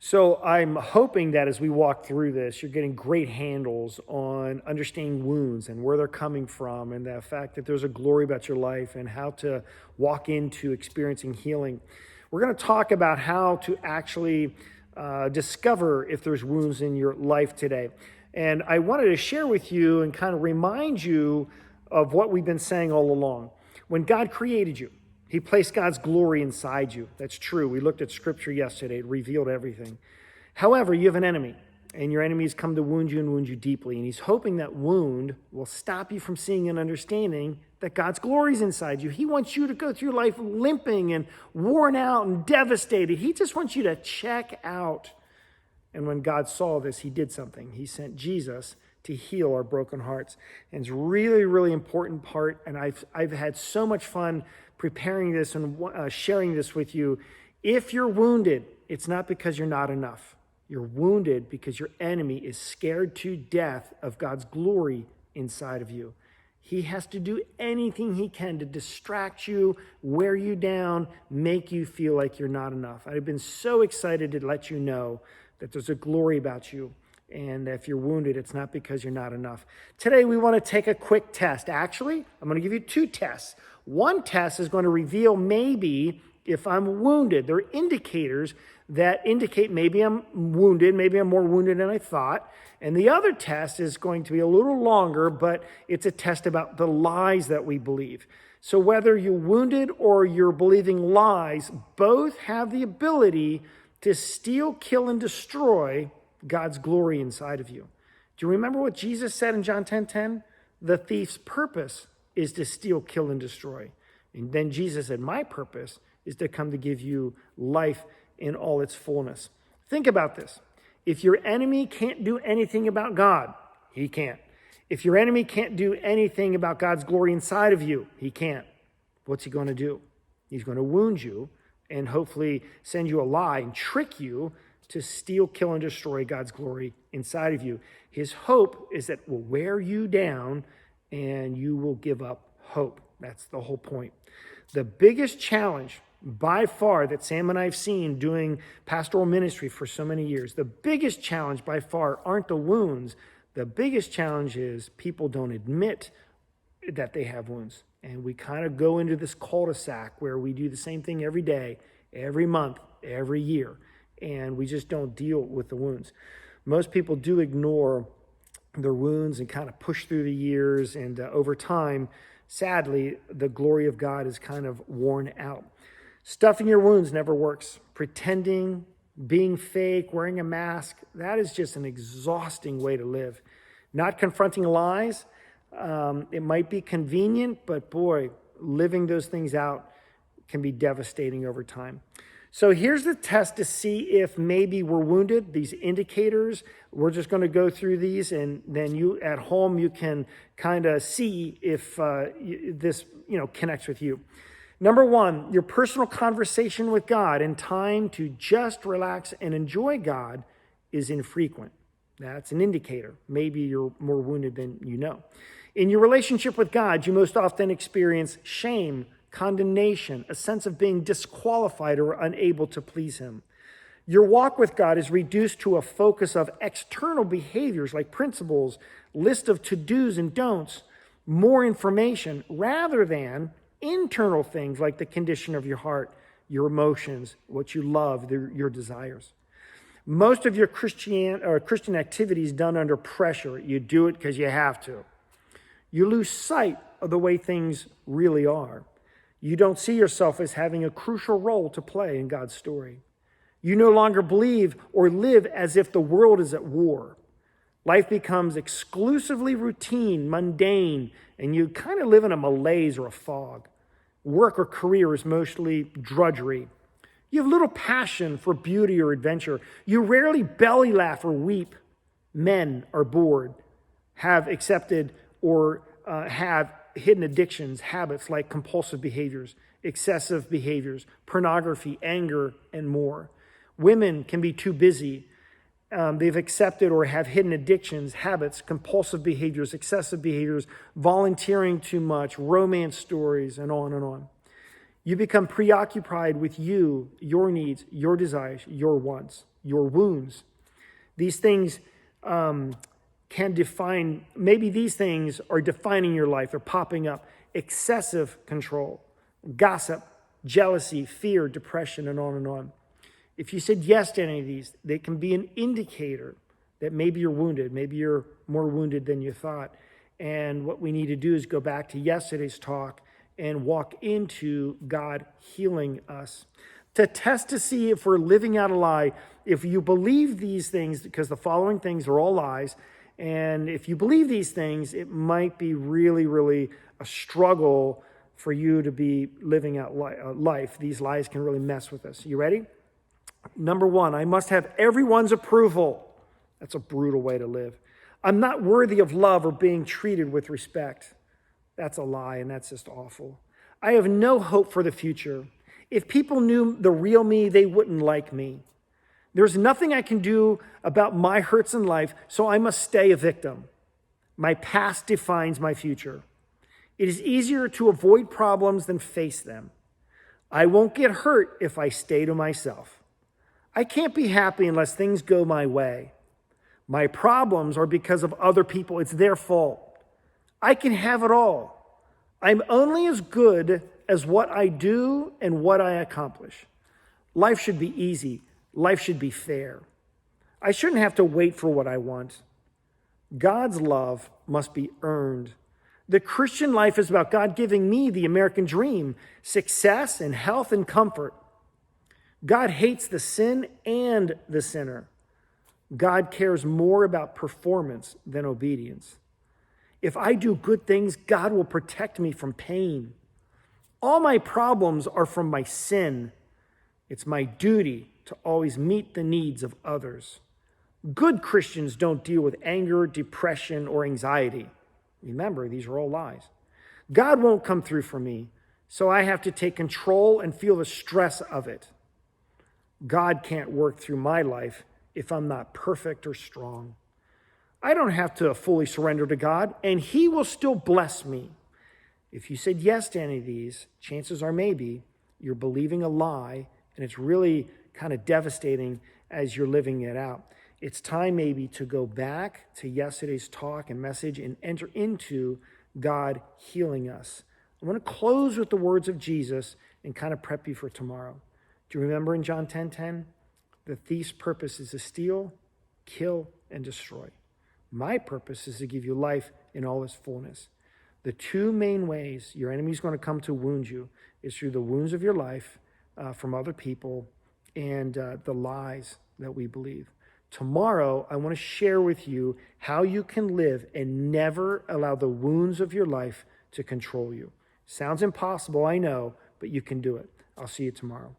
So I'm hoping that as we walk through this, you're getting great handles on understanding wounds and where they're coming from, and the fact that there's a glory about your life and how to walk into experiencing healing. We're going to talk about how to actually discover if there's wounds in your life today. And I wanted to share with you and kind of remind you of what we've been saying all along. When God created you, He placed God's glory inside you. That's true. We looked at scripture yesterday. It revealed everything. However, you have an enemy, and your enemy has come to wound you and wound you deeply. And he's hoping that wound will stop you from seeing and understanding that God's glory is inside you. He wants you to go through life limping and worn out and devastated. He just wants you to check out. And when God saw this, He did something. He sent Jesus to heal our broken hearts. And it's really, really important part. And I've had so much fun preparing this and sharing this with you. If you're wounded, it's not because you're not enough. You're wounded because your enemy is scared to death of God's glory inside of you. He has to do anything he can to distract you, wear you down, make you feel like you're not enough. I've been so excited to let you know that there's a glory about you. And if you're wounded, it's not because you're not enough. Today, we want to take a quick test. Actually, I'm going to give you two tests. One test is going to reveal maybe if I'm wounded. There are indicators that indicate maybe I'm wounded, maybe I'm more wounded than I thought. And the other test is going to be a little longer, but it's a test about the lies that we believe. So whether you're wounded or you're believing lies, both have the ability to steal, kill, and destroy God's glory inside of you. Do you remember what Jesus said in John 10:10? The thief's purpose is to steal, kill, and destroy. And then Jesus said, my purpose is to come to give you life in all its fullness. Think about this. If your enemy can't do anything about God, he can't. If your enemy can't do anything about God's glory inside of you, he can't. What's he going to do? He's going to wound you and hopefully send you a lie and trick you to steal, kill, and destroy God's glory inside of you. His hope is that it will wear you down and you will give up hope. That's the whole point. The biggest challenge by far that Sam and I have seen doing pastoral ministry for so many years, the biggest challenge by far aren't the wounds. The biggest challenge is people don't admit that they have wounds. And we kind of go into this cul-de-sac where we do the same thing every day, every month, every year. And we just don't deal with the wounds. Most people do ignore their wounds and kind of push through the years. And over time, sadly, the glory of God is kind of worn out. Stuffing your wounds never works. Pretending, being fake, wearing a mask, that is just an exhausting way to live. Not confronting lies, it might be convenient, but boy, living those things out can be devastating over time. So here's the test to see if maybe we're wounded, these indicators. We're just going to go through these, and then you at home, you can kind of see if this connects with you. Number one, your personal conversation with God and time to just relax and enjoy God is infrequent. That's an indicator. Maybe you're more wounded than you know. In your relationship with God, you most often experience shame, condemnation, a sense of being disqualified or unable to please Him. Your walk with God is reduced to a focus of external behaviors like principles, list of to-dos and don'ts, more information, rather than internal things like the condition of your heart, your emotions, what you love, your desires. Most of your Christian activities done under pressure. You do it because you have to. You lose sight of the way things really are. You don't see yourself as having a crucial role to play in God's story. You no longer believe or live as if the world is at war. Life becomes exclusively routine, mundane, and you kind of live in a malaise or a fog. Work or career is mostly drudgery. You have little passion for beauty or adventure. You rarely belly laugh or weep. Men are bored, have accepted or have hidden addictions, habits like compulsive behaviors, excessive behaviors, pornography, anger, and more. Women can be too busy. They've accepted or have hidden addictions, habits, compulsive behaviors, excessive behaviors, volunteering too much, romance stories, and on and on. You become preoccupied with you, your needs, your desires, your wants. your wounds. These things can define, maybe these things are defining your life. They're popping up. Excessive control, gossip, jealousy, fear, depression, and on and on. If you said yes to any of these, they can be an indicator that maybe you're wounded. Maybe you're more wounded than you thought. And what we need to do is go back to yesterday's talk and walk into God healing us. To test to see if we're living out a lie, if you believe these things, because the following things are all lies, and if you believe these things, it might be really, really a struggle for you to be living out life. These lies can really mess with us. You ready? Number one, I must have everyone's approval. That's a brutal way to live. I'm not worthy of love or being treated with respect. That's a lie, and that's just awful. I have no hope for the future. If people knew the real me, they wouldn't like me. There's nothing I can do about my hurts in life, so I must stay a victim. My past defines my future. It is easier to avoid problems than face them. I won't get hurt if I stay to myself. I can't be happy unless things go my way. My problems are because of other people. It's their fault. I can have it all. I'm only as good as what I do and what I accomplish. Life should be easy. Life should be fair. I shouldn't have to wait for what I want. God's love must be earned. The Christian life is about God giving me the American dream, success and health and comfort. God hates the sin and the sinner. God cares more about performance than obedience. If I do good things, God will protect me from pain. All my problems are from my sin. It's my duty to always meet the needs of others. Good Christians don't deal with anger, depression, or anxiety. Remember, these are all lies. God won't come through for me, so I have to take control and feel the stress of it. God can't work through my life if I'm not perfect or strong. I don't have to fully surrender to God, and He will still bless me. If you said yes to any of these, chances are maybe you're believing a lie, and it's really kind of devastating as you're living it out. It's time maybe to go back to yesterday's talk and message and enter into God healing us. I want to close with the words of Jesus and kind of prep you for tomorrow. Do you remember in John 10:10? The thief's purpose is to steal, kill, and destroy. My purpose is to give you life in all its fullness. The two main ways your enemy is going to come to wound you is through the wounds of your life from other people and the lies that we believe. Tomorrow, I want to share with you how you can live and never allow the wounds of your life to control you. Sounds impossible, I know, but you can do it. I'll see you tomorrow.